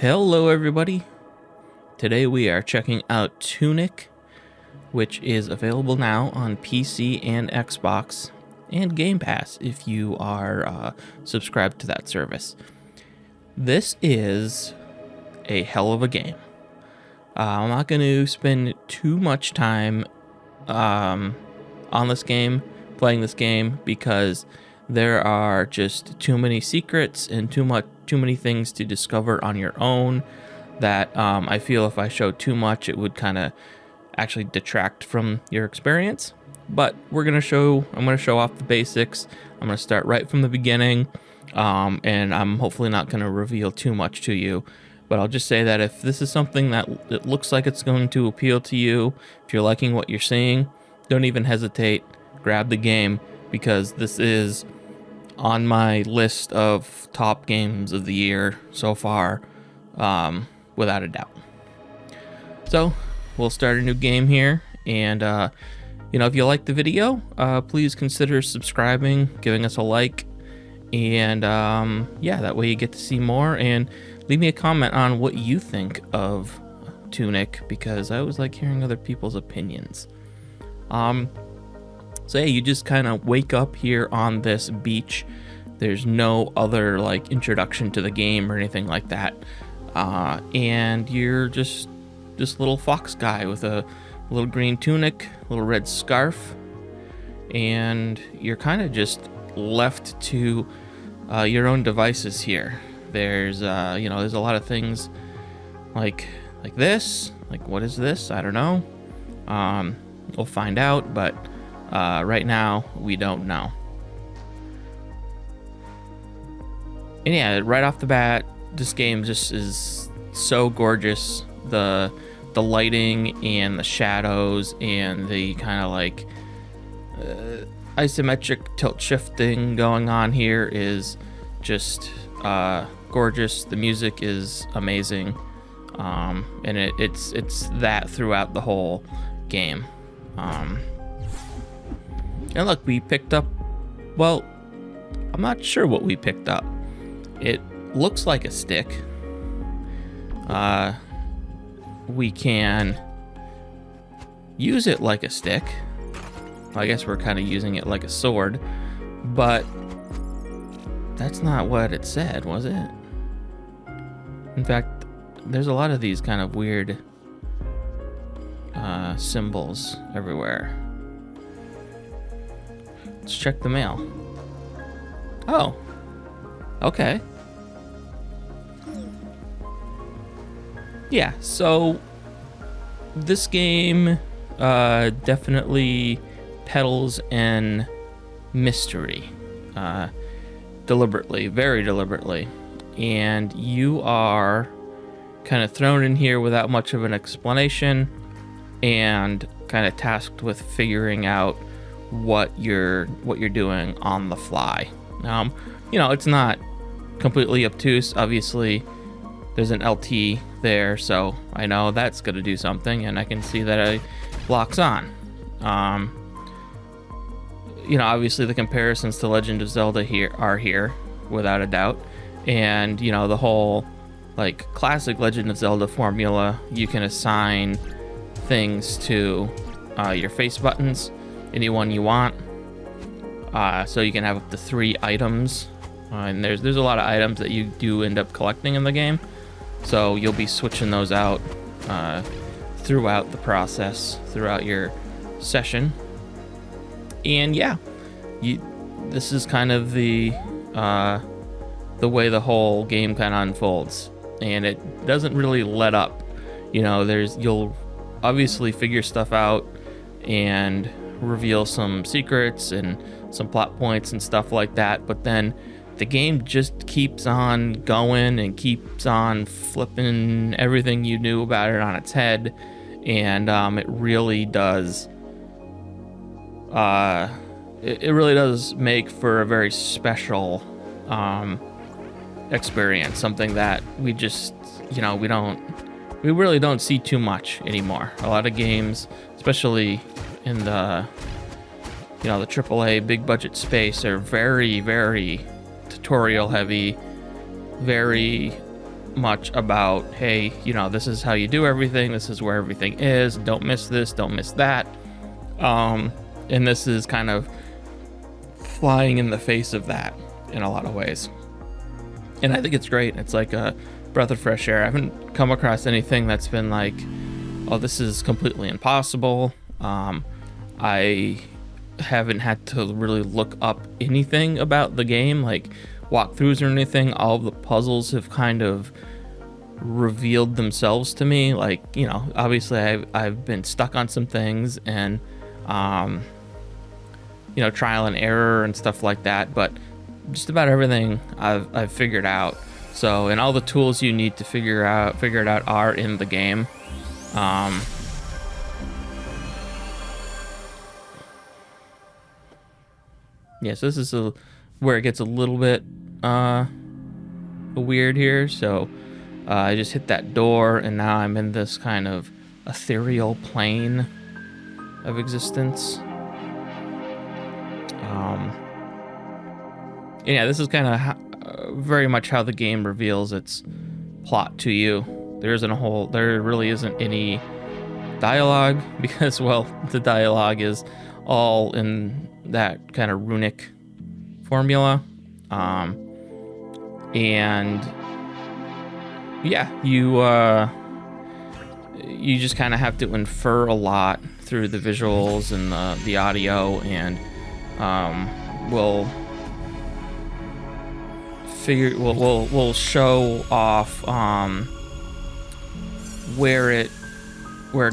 Hello everybody! Today we are checking out TUNIC, which is available now on PC and Xbox, and Game Pass if you are subscribed to that service. This is a hell of a game. I'm not going to spend too much time on this game, playing this game, because there are just too many secrets and too many things to discover on your own that I feel if I showed too much, it would kind of actually detract from your experience. But I'm going to show off the basics. I'm going to start right from the beginning, and I'm hopefully not going to reveal too much to you. But I'll just say that if this is something that it looks like it's going to appeal to you, if you're liking what you're seeing, don't even hesitate. Grab the game, because this is on my list of top games of the year so far, without a doubt. So we'll start a new game here, and if you like the video, please consider subscribing, giving us a like, and that way you get to see more, and leave me a comment on what you think of TUNIC, because I always like hearing other people's opinions. So yeah, you just kind of wake up here on this beach. There's no other introduction to the game or anything like that. And you're just this little fox guy with a little green tunic, little red scarf, and you're kind of just left to your own devices here. There's there's a lot of things like this. Like, what is this? I don't know. We'll find out, but right now we don't know. And yeah, right off the bat, this game just is so gorgeous. The lighting and the shadows and the kind of isometric tilt shifting going on here is just gorgeous. The music is amazing, and it's that throughout the whole game. And look, we picked up, well, I'm not sure what we picked up. It looks like a stick. We can use it like a stick. I guess we're kind of using it like a sword, but that's not what it said, was it? In fact, there's a lot of these kind of weird symbols everywhere. Let's check the mail. Oh, okay. Yeah, so this game definitely peddles in mystery, deliberately, very deliberately. And you are kind of thrown in here without much of an explanation and kind of tasked with figuring out what you're doing on the fly. It's not completely obtuse. Obviously, there's an LT there, so I know that's going to do something, and I can see that it locks on. Obviously the comparisons to Legend of Zelda are here, without a doubt. And, the whole, classic Legend of Zelda formula, you can assign things to your face buttons, anyone you want. So you can have up to 3 items. And there's a lot of items that you do end up collecting in the game. So you'll be switching those out throughout the process, throughout your session. And yeah, this is kind of the way the whole game kind of unfolds. And it doesn't really let up. You'll obviously figure stuff out and reveal some secrets and some plot points and stuff like that, but then the game just keeps on going and keeps on flipping everything you knew about it on its head, and it really does it really does make for a very special experience, something that we just we really don't see too much anymore. A lot of games, especially in the the AAA big budget space, are very, very tutorial heavy, very much about, hey, you know, this is how you do everything, this is where everything is, don't miss this, don't miss that. And this is kind of flying in the face of that in a lot of ways. And I think it's great. It's like a breath of fresh air. I haven't come across anything that's been like, oh, this is completely impossible. I haven't had to really look up anything about the game, like walkthroughs or anything. All of the puzzles have kind of revealed themselves to me. Like, you know, obviously I've been stuck on some things and, you know, trial and error and stuff like that, but just about everything I've figured out. So, and all the tools you need to figure it out are in the game. Yeah, so this is where it gets a little bit weird here. So I just hit that door, and now I'm in this kind of ethereal plane of existence. Yeah, this is kind of very much how the game reveals its plot to you. There really isn't any dialogue because, well, the dialogue is all in that kind of runic formula. And yeah, you just kind of have to infer a lot through the visuals and the audio, and we'll show off where it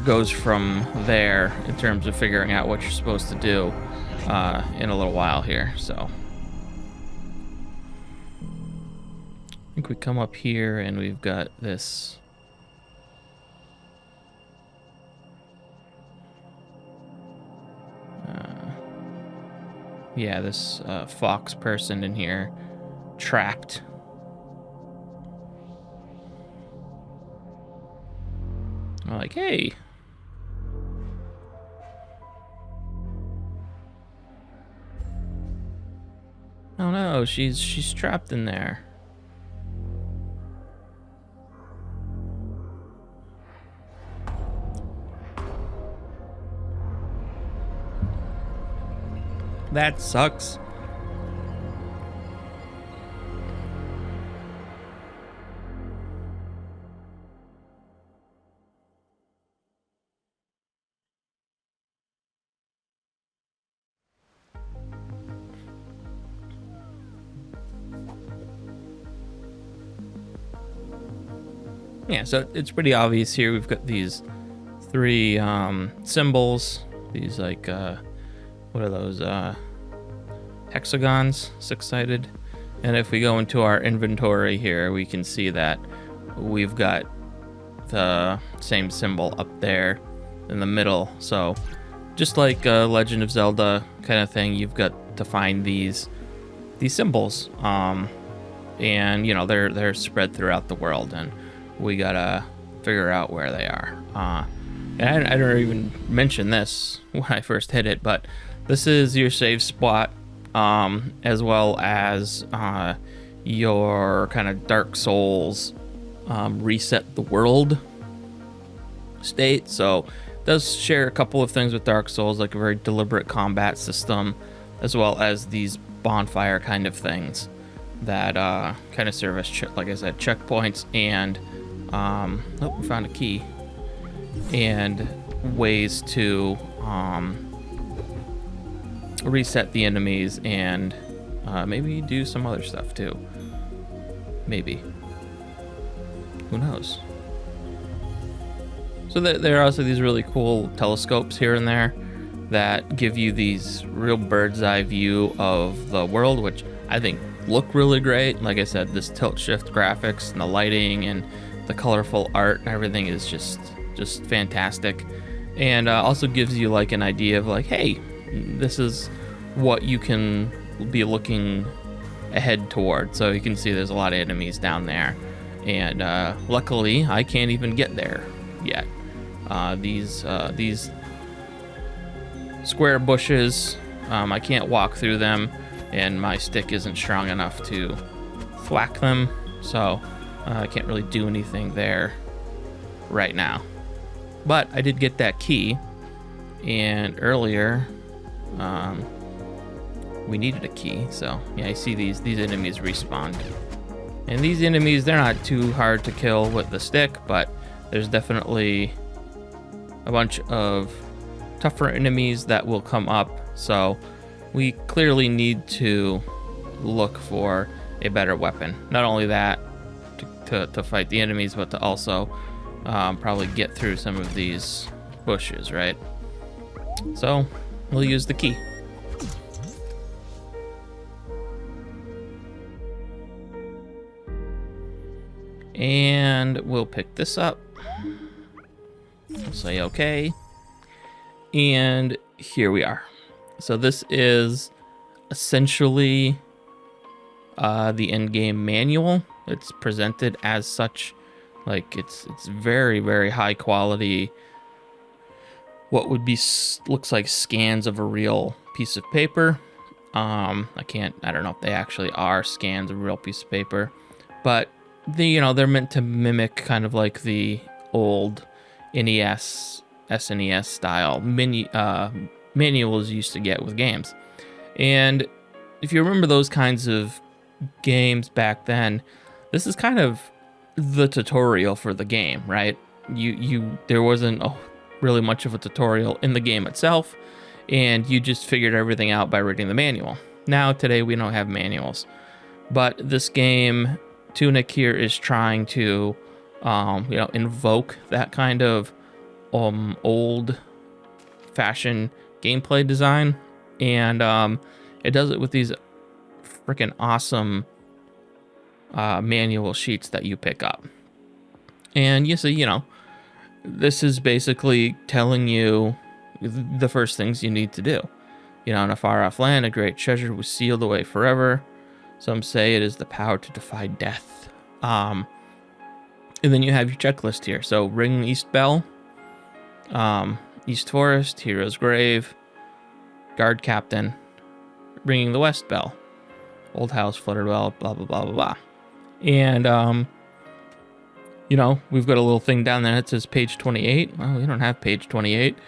goes from there in terms of figuring out what you're supposed to do in a little while here. So I think we come up here and we've got this this fox person in here trapped. I'm like, hey. Oh no, she's trapped in there. That sucks. Yeah, so it's pretty obvious here. We've got these three symbols. These like what are those? Hexagons, six-sided. And if we go into our inventory here, we can see that we've got the same symbol up there in the middle. So just like a Legend of Zelda kind of thing, you've got to find these symbols. And you know, they're spread throughout the world, and we gotta figure out where they are. And I don't even mention this when I first hit it, but this is your save spot, as well as your kind of Dark Souls reset the world state. So it does share a couple of things with Dark Souls, like a very deliberate combat system, as well as these bonfire kind of things that kind of serve as, like I said, checkpoints and we found a key, and ways to reset the enemies, and maybe do some other stuff too. Maybe. Who knows? So there are also these really cool telescopes here and there that give you these real bird's eye view of the world, which I think look really great. Like I said, this tilt shift graphics and the lighting and the colorful art and everything is just fantastic. And also gives you like an idea of like, hey, this is what you can be looking ahead toward. So you can see there's a lot of enemies down there, and luckily I can't even get there yet. These square bushes, I can't walk through them, and my stick isn't strong enough to thwack them. So I can't really do anything there right now. But I did get that key, and earlier we needed a key. So yeah, I see these enemies respawn. And these enemies, they're not too hard to kill with the stick, but there's definitely a bunch of tougher enemies that will come up. So we clearly need to look for a better weapon. Not only that, to fight the enemies, but to also probably get through some of these bushes, right? So we'll use the key. And we'll pick this up. We'll say okay. And here we are. So this is essentially the end-game manual. It's presented as such. Like it's very, very high quality. What would be looks like scans of a real piece of paper. I don't know if they actually are scans of a real piece of paper, but they're meant to mimic kind of like the old NES, SNES style manuals you used to get with games. And if you remember those kinds of games back then, this is kind of the tutorial for the game, right? There wasn't really much of a tutorial in the game itself, and you just figured everything out by reading the manual. Now, today, we don't have manuals, but this game, TUNIC here, is trying to, invoke that kind of old-fashioned gameplay design, and it does it with these freaking awesome manual sheets that you pick up. And you see, this is basically telling you the first things you need to do. In a far-off land, a great treasure was sealed away forever. Some say it is the power to defy death. And then you have your checklist here. So, ring East Bell, East Forest, Hero's Grave, Guard Captain, ringing the West Bell, Old House, Fluttered Well, blah, blah, blah, blah, blah. And, we've got a little thing down there that says page 28. Well, we don't have page 28,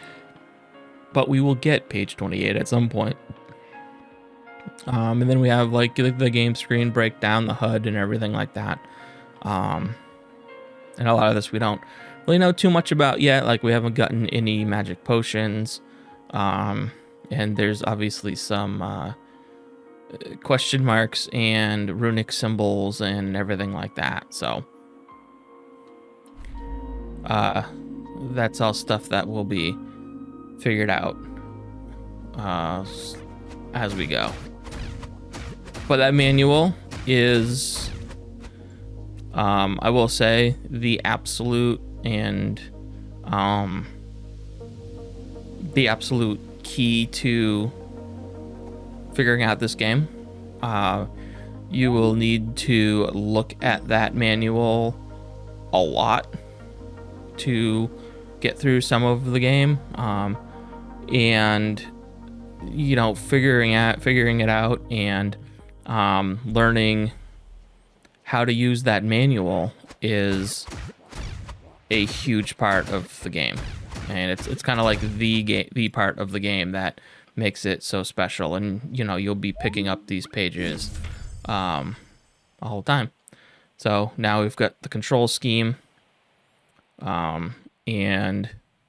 but we will get page 28 at some point. And then we have like the game screen breakdown, the HUD and everything like that. And a lot of this we don't really know too much about yet. Like we haven't gotten any magic potions. And there's obviously some question marks and runic symbols and everything like that. So that's all stuff that will be figured out as we go. But that manual is, I will say, the absolute key to figuring out this game. You will need to look at that manual a lot to get through some of the game, and figuring it out and learning how to use that manual is a huge part of the game, and it's kind of like the part of the game that makes it so special. And you'll be picking up these pages all the time. So now we've got the control scheme, and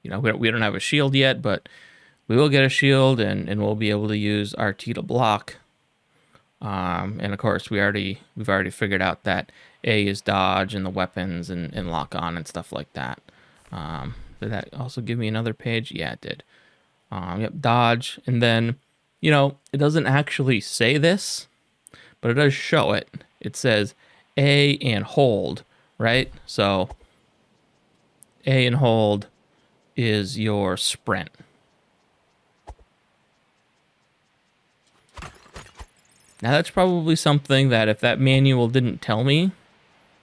we don't have a shield yet, but we will get a shield, and we'll be able to use RT to block. And of course, we've already figured out that A is dodge and the weapons and lock on and stuff like that. Did that also give me another page? Yeah, it did. Yep, dodge. And then, it doesn't actually say this, but it does show it. It says A and hold, right? So A and hold is your sprint. Now that's probably something that if that manual didn't tell me,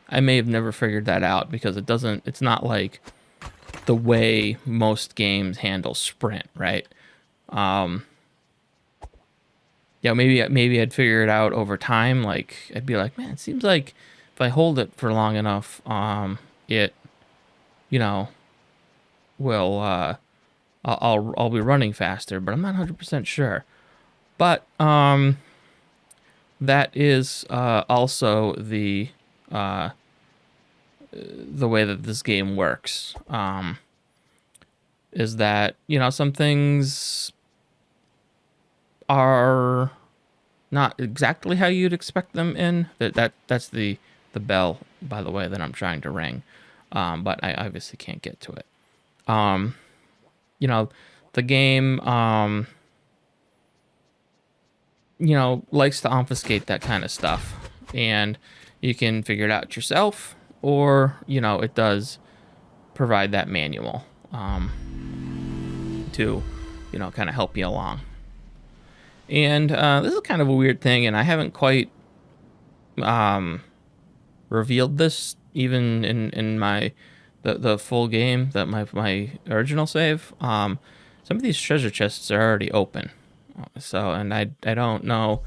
I may have never figured that out, because it's not like the way most games handle sprint, right? Maybe I'd figure it out over time. Like I'd be like, man, it seems like if I hold it for long enough, it, you know, will I'll be running faster, but I'm not 100% sure. But that is also the way that this game works. Is that, you know, some things are not exactly how you'd expect them in. That's the bell, by the way, that I'm trying to ring. But I obviously can't get to it. You know, the game, you know, likes to obfuscate that kind of stuff. And you can figure it out yourself, or, you know, it does provide that manual to, you know, kind of help you along. And this is kind of a weird thing, and I haven't quite revealed this even in my the full game, that my original save. Some of these treasure chests are already open, so, and I don't know.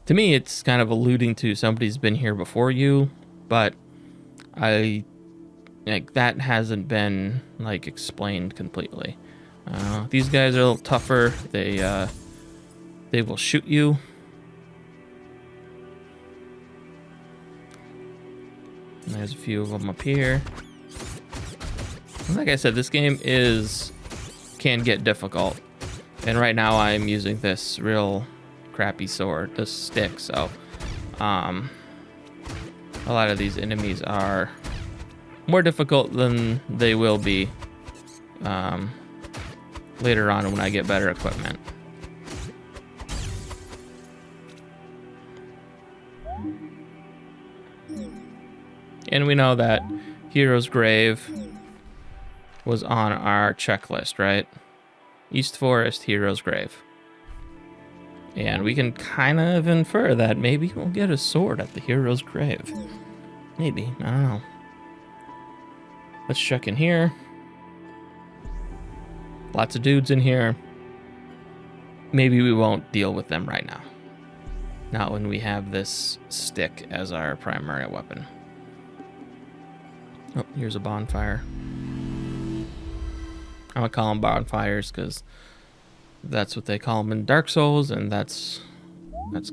To me, it's kind of alluding to somebody's been here before you, but that hasn't been like explained completely. These guys are a little tougher. They will shoot you. And there's a few of them up here. And like I said, this game can get difficult. And right now I'm using this real crappy sword, this stick, so a lot of these enemies are more difficult than they will be later on when I get better equipment. And we know that Hero's Grave was on our checklist, right? East Forest, Hero's Grave. And we can kind of infer that maybe we'll get a sword at the Hero's Grave. Maybe, I don't know. Let's check in here. Lots of dudes in here. Maybe we won't deal with them right now. Not when we have this stick as our primary weapon. Oh, here's a bonfire. I'm gonna call them bonfires because that's what they call them in Dark Souls, and that's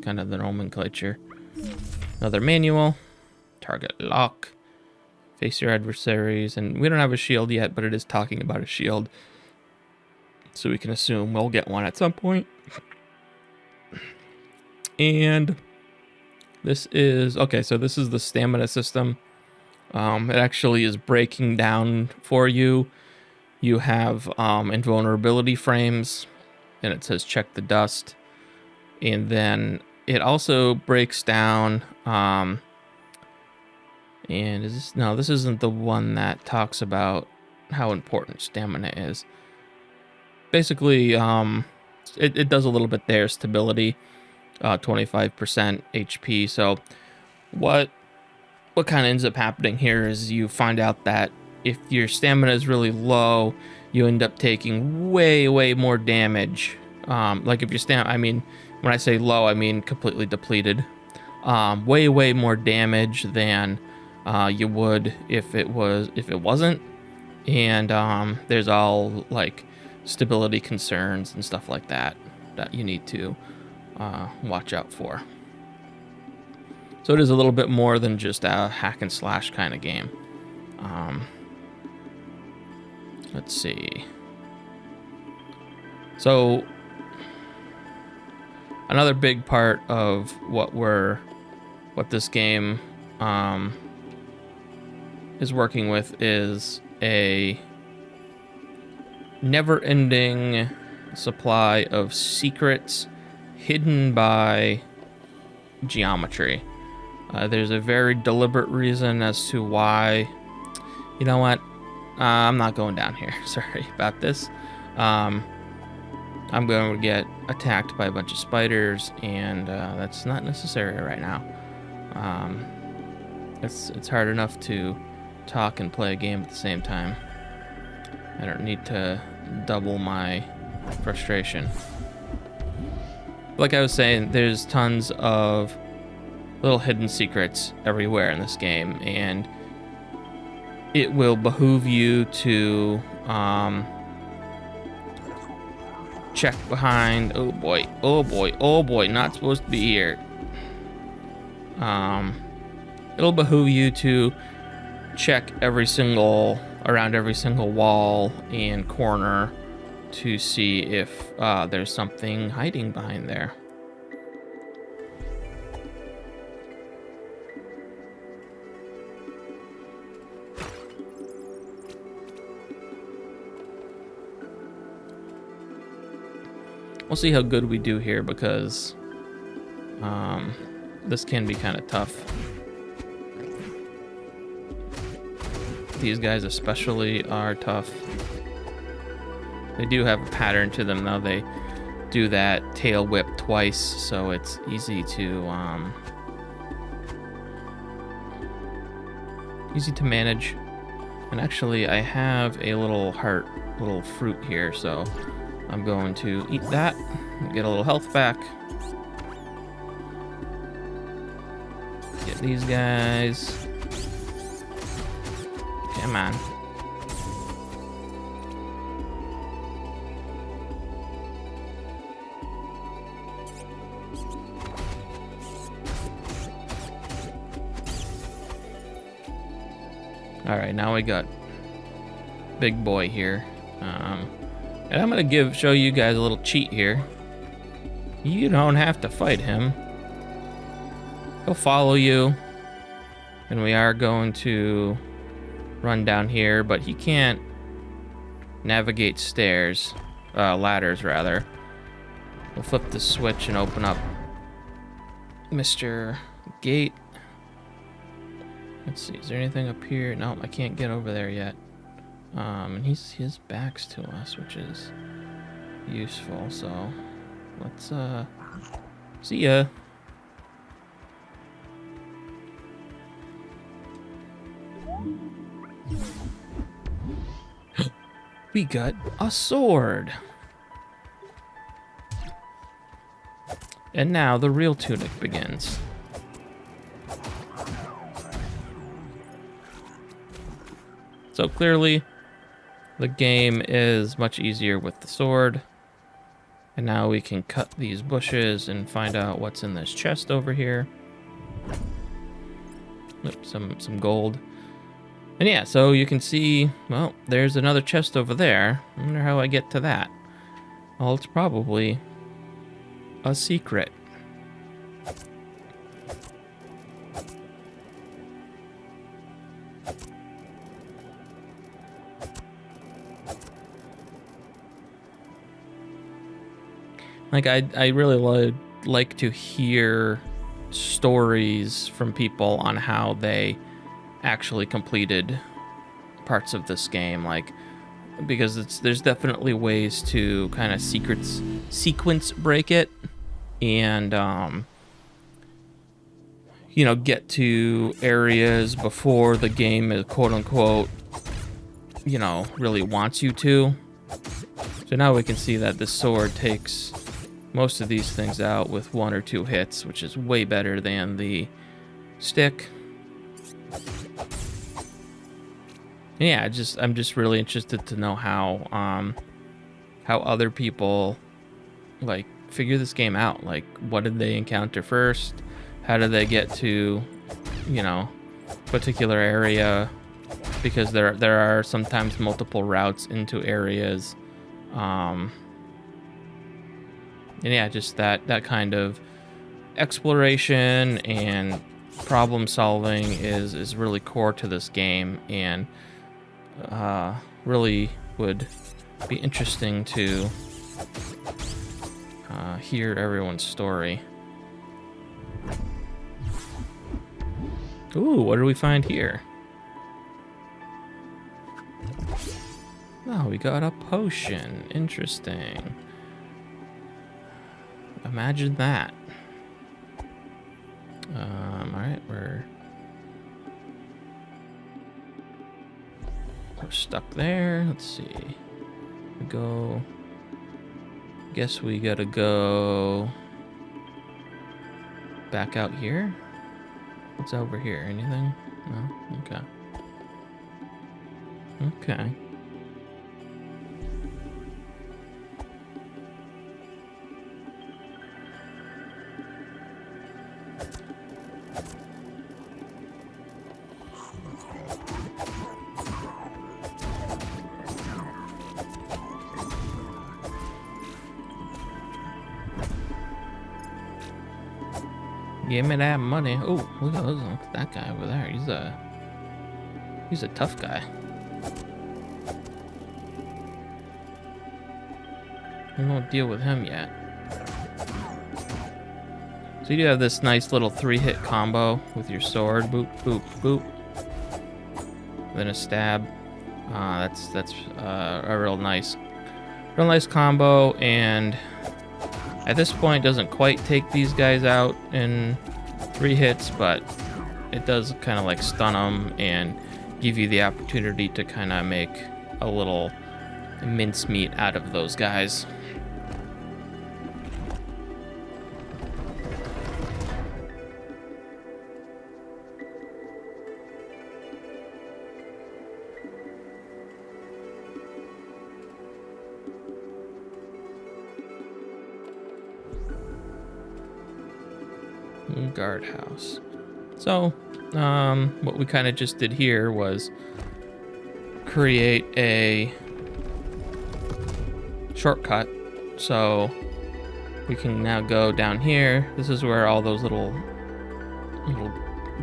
kind of the nomenclature. Another manual. Target lock. Face your adversaries, and we don't have a shield yet, but it is talking about a shield, so we can assume we'll get one at some point. And this is okay. So this is the stamina system. It actually is breaking down for you. You have invulnerability frames, and it says check the dust. And then it also breaks down. And this isn't the one that talks about how important stamina is. Basically, it does a little bit there. Stability, 25% HP. So what kind of ends up happening here is you find out that if your stamina is really low, you end up taking way more damage. Like if your stamina, I mean, when I say low, I mean completely depleted. Way more damage than you would if it wasn't. And there's all like stability concerns and stuff like that you need to watch out for. So it is a little bit more than just a hack and slash kind of game. Let's see. So another big part of what this game is working with is a never-ending supply of secrets hidden by geometry. There's a very deliberate reason as to why. You know what? I'm not going down here. Sorry about this. I'm going to get attacked by a bunch of spiders, and that's not necessary right now. It's hard enough to talk and play a game at the same time. I don't need to double my frustration. Like I was saying, there's tons of little hidden secrets everywhere in this game, and it will behoove you to check behind. Oh boy, oh boy, oh boy, not supposed to be here. It'll behoove you to check around every single wall and corner to see if there's something hiding behind there. We'll see how good we do here, because this can be kind of tough. These guys especially are tough. They do have a pattern to them, though. They do that tail whip twice, so it's easy to manage. And actually, I have a little fruit here, so I'm going to eat that and get a little health back. Get these guys. Come on. All right, now we got big boy here. And I'm gonna show you guys a little cheat here. You don't have to fight him. He'll follow you. And we are going to run down here, but he can't navigate ladders rather. We'll flip the switch and open up Mr. Gate. Let's see, is there anything up here? No, I can't get over there yet. And his back's to us, which is useful, so let's see ya. We got a sword. And now the real Tunic begins. So clearly, the game is much easier with the sword. And now we can cut these bushes and find out what's in this chest over here. Oops, some gold. And yeah, so you can see, well, there's another chest over there. I wonder how I get to that. Well, it's probably a secret. Like, I really like to hear stories from people on how they actually completed parts of this game, like, because there's definitely ways to kind of sequence break it and you know, get to areas before the game is quote unquote, you know, really wants you to. So now we can see that the sword takes most of these things out with 1 or 2 hits, which is way better than the stick. Yeah, I'm just really interested to know how other people like figure this game out. Like, what did they encounter first? How did they get to, you know, particular area? Because there are sometimes multiple routes into areas. And yeah, just that kind of exploration and problem solving is really core to this game, and really would be interesting to hear everyone's story. Ooh, what do we find here? Oh, we got a potion. Interesting. Imagine that. Alright, we're stuck there. Let's see. We go. Guess we gotta go back out here. What's over here? Anything? No? Okay. Okay. Give me that money. Oh, look at that guy over there. He's a tough guy. We won't deal with him yet. So you do have this nice little 3-hit combo with your sword. Boop, boop, boop. Then a stab. That's a real nice combo, and at this point doesn't quite take these guys out in 3 hits, but it does kind of like stun them and give you the opportunity to kind of make a little mincemeat out of those guys. Guardhouse. So, what we kind of just did here was create a shortcut. So we can now go down here. This is where all those little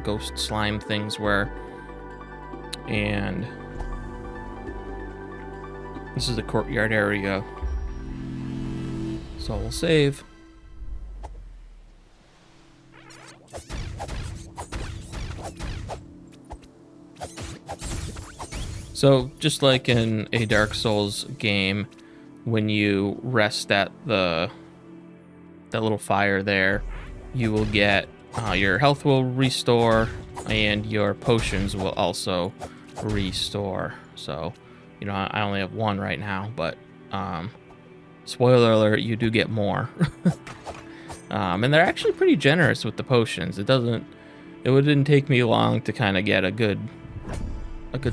ghost slime things were. And this is the courtyard area. So we'll save. So, just like in a Dark Souls game, when you rest at that little fire there, you will get your health will restore, and your potions will also restore. So, you know, I only have 1 right now, but spoiler alert, you do get more. And they're actually pretty generous with the potions. It wouldn't take me long to kind of get a good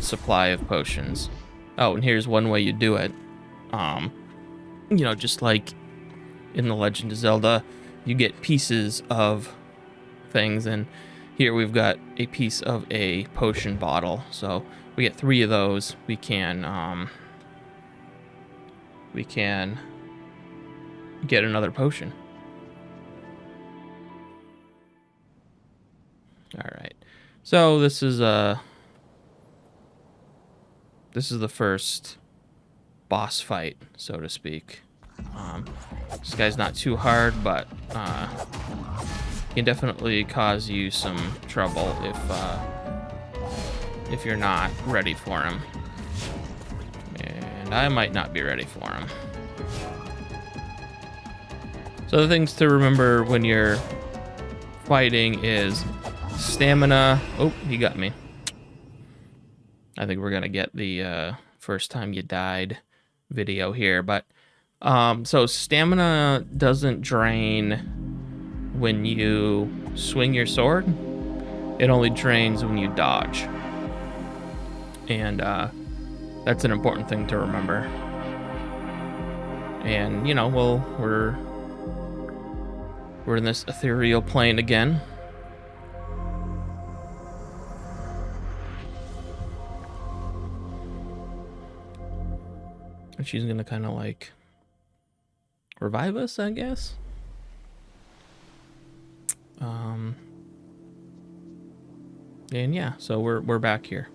supply of potions. Oh, and here's one way you do it. You know, just like in The Legend of Zelda, you get pieces of things, and here we've got a piece of a potion bottle. So we get 3 of those. We can get another potion. All right. So this is the first boss fight, so to speak. This guy's not too hard, but can definitely cause you some trouble if you're not ready for him. And I might not be ready for him. So the things to remember when you're fighting is stamina. Oh, he got me. I think we're gonna get the first time you died video here, but so stamina doesn't drain when you swing your sword. It only drains when you dodge, and that's an important thing to remember. And you know, we're in this ethereal plane again. And she's gonna kind of like revive us, I guess. And yeah, so we're back here,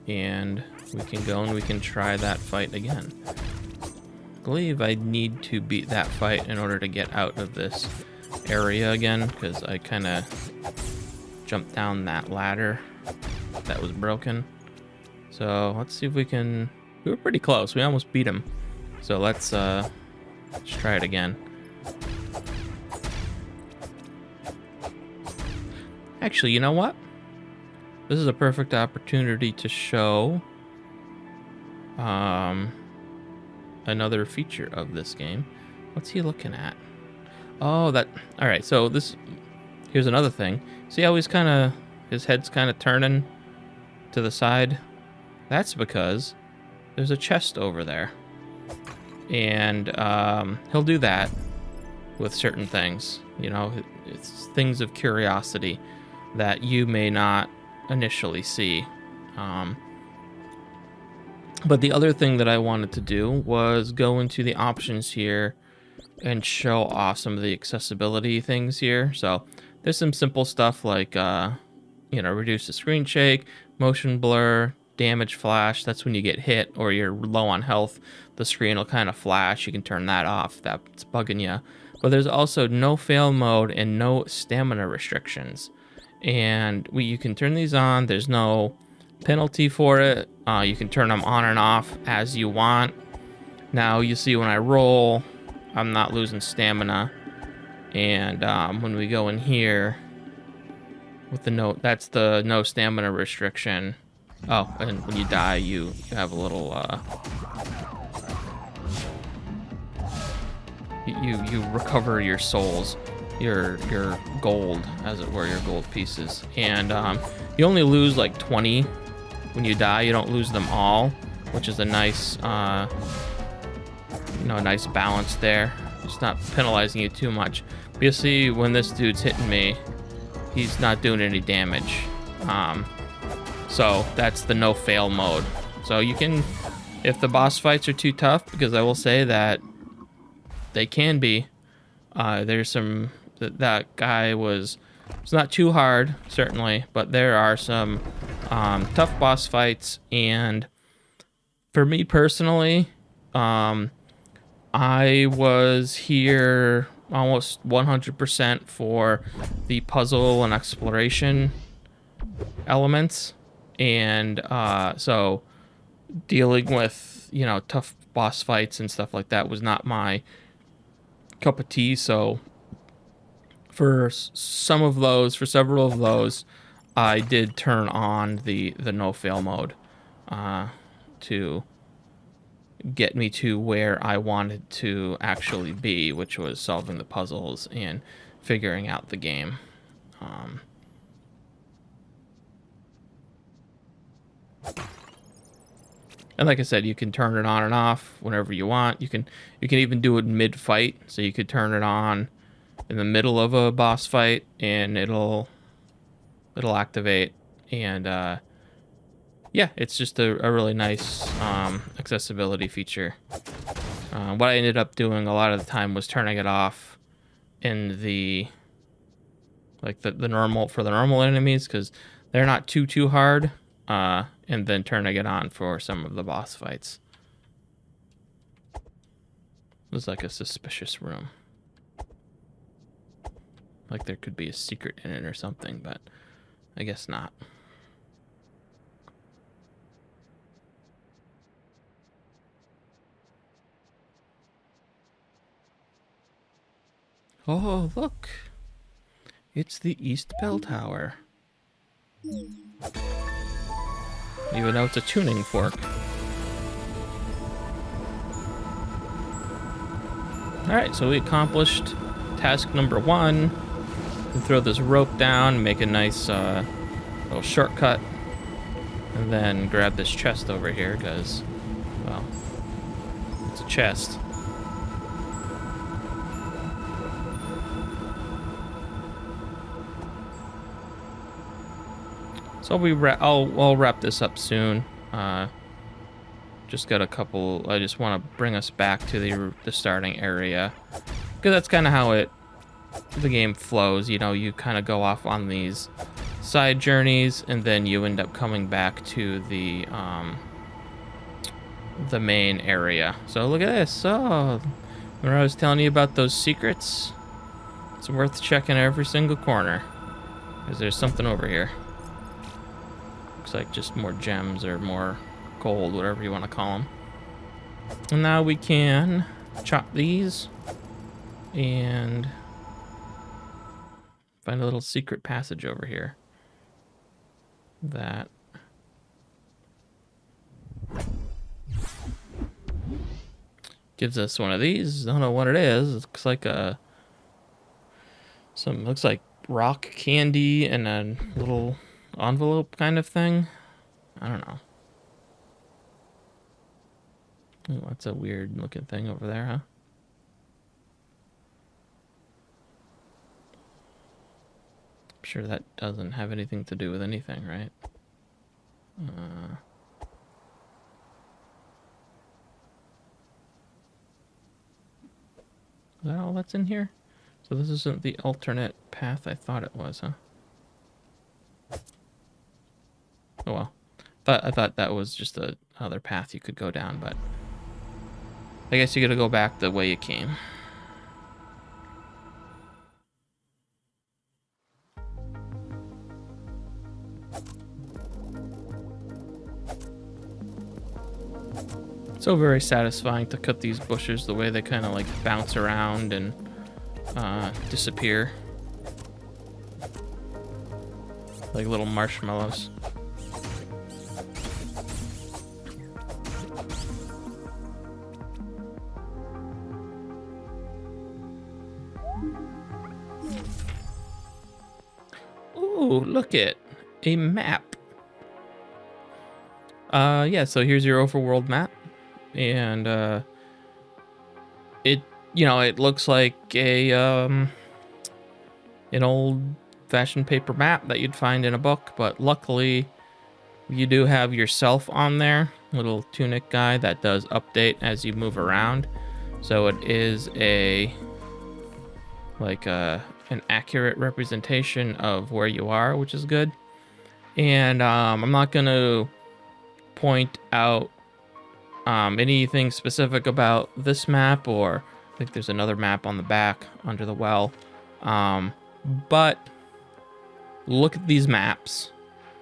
and we can go and we can try that fight again. I believe I need to beat that fight in order to get out of this area again, because I kind of jumped down that ladder that was broken. So let's see if we can. We were pretty close. We almost beat him. So let's try it again. Actually, you know what? This is a perfect opportunity to show another feature of this game. What's he looking at? Oh, that. All right. So this, here's another thing. See how his head's kind of turning to the side? That's because there's a chest over there. And he'll do that with certain things. You know, it's things of curiosity that you may not initially see. But the other thing that I wanted to do was go into the options here and show off some of the accessibility things here. So there's some simple stuff like, reduce the screen shake, motion blur, damage flash. That's when you get hit or you're low on health. The screen will kind of flash. You can turn that off if that's bugging you. But there's also no fail mode and no stamina restrictions. And you can turn these on. There's no penalty for it. You can turn them on and off as you want. Now you see when I roll, I'm not losing stamina. And when we go in here with the note, that's the no stamina restriction. Oh, and when you die, you have a little you recover your souls, your gold, as it were, your gold pieces. And you only lose like 20 when you die. You don't lose them all, which is a nice nice balance there. It's not penalizing you too much. But you see when this dude's hitting me, he's not doing any damage. So that's the no fail mode. So you can, if the boss fights are too tough, because I will say that they can be, there's some, that guy was, it's not too hard, certainly, but there are some tough boss fights. And for me personally, I was here almost 100% for the puzzle and exploration elements. And so dealing with, tough boss fights and stuff like that was not my cup of tea. So for several of those, I did turn on the no fail mode to get me to where I wanted to actually be, which was solving the puzzles and figuring out the game. And like I said, you can turn it on and off whenever you want. You can even do it mid-fight, so you could turn it on in the middle of a boss fight and it'll activate. And yeah, it's just a really nice accessibility feature. What I ended up doing a lot of the time was turning it off in the normal enemies, because they're not too hard, and then turning it on for some of the boss fights. It was like a suspicious room. Like there could be a secret in it or something, but I guess not. Oh, look. It's the East Bell Tower. Even though it's a tuning fork. Alright, so we accomplished task number 1. And throw this rope down, make a nice little shortcut. And then grab this chest over here, because, well, it's a chest. So I'll wrap this up soon. Just got a couple. I just want to bring us back to the starting area, because that's kind of how the game flows. You kind of go off on these side journeys, and then you end up coming back to the main area. So look at this. Oh, remember I was telling you about those secrets? It's worth checking every single corner, because there's something over here. Looks like just more gems or more gold, whatever you want to call them. And now we can chop these and find a little secret passage over here that gives us one of these. I don't know what it is. It looks like looks like rock candy in a little envelope kind of thing. I don't know. Oh, that's a weird looking thing over there, huh? I'm sure that doesn't have anything to do with anything, right? Is that all that's in here? So this isn't the alternate path I thought it was, huh? Oh well. I thought that was just another path you could go down, but I guess you gotta go back the way you came. So very satisfying to cut these bushes the way they kind of like bounce around and disappear. Like little marshmallows. Ooh, look it. A map. Yeah, so here's your overworld map. And it looks like an old-fashioned paper map that you'd find in a book, but luckily you do have yourself on there, little TUNIC guy that does update as you move around. So it is an accurate representation of where you are, which is good. And I'm not gonna point out anything specific about this map, or I think there's another map on the back under the well. But look at these maps.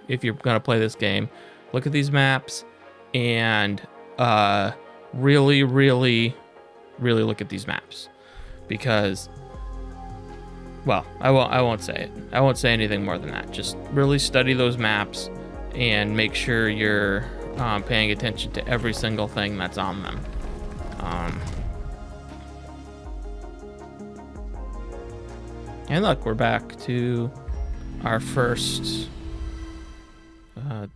If you're gonna play this game, look at these maps and really, really, really look at these maps, because, well, I won't say it. I won't say anything more than that. Just really study those maps and make sure you're paying attention to every single thing that's on them. And look, we're back to our first our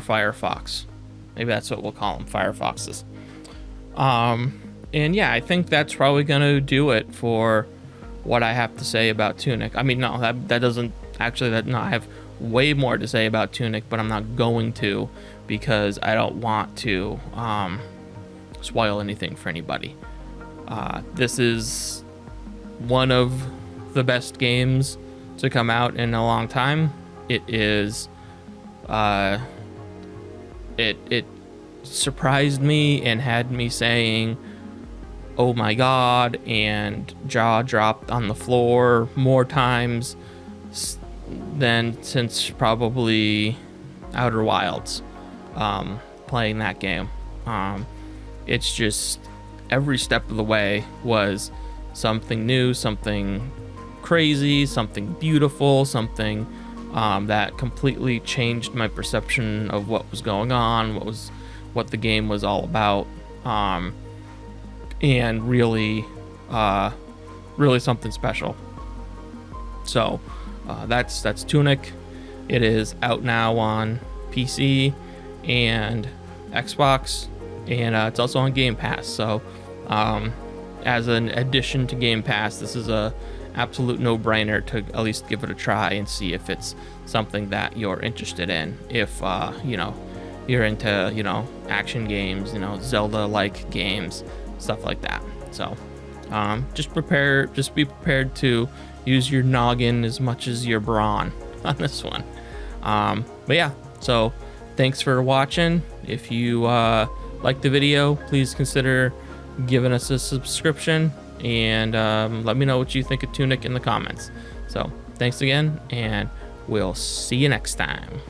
fire fox. Maybe that's what we'll call them, fire foxes. And yeah, I think that's probably gonna do it for what I have to say about TUNIC. I mean, no, that doesn't actually. I have way more to say about TUNIC, but I'm not going to, because I don't want to spoil anything for anybody. This is one of the best games to come out in a long time. It is it surprised me and had me saying, oh my god, and jaw dropped on the floor more times than since probably Outer Wilds, playing that game. It's just every step of the way was something new, something crazy, something beautiful, something that completely changed my perception of what was going on, what the game was all about, and really something special. So that's TUNIC. It is out now on PC and Xbox, and it's also on Game Pass. So as an addition to Game Pass, this is a absolute no-brainer to at least give it a try and see if it's something that you're interested in. If you're into action games, Zelda-like games, stuff like that. So just be prepared to use your noggin as much as your brawn on this one. But yeah, so thanks for watching. If you like the video, please consider giving us a subscription, and let me know what you think of TUNIC in the comments. So thanks again, and we'll see you next time.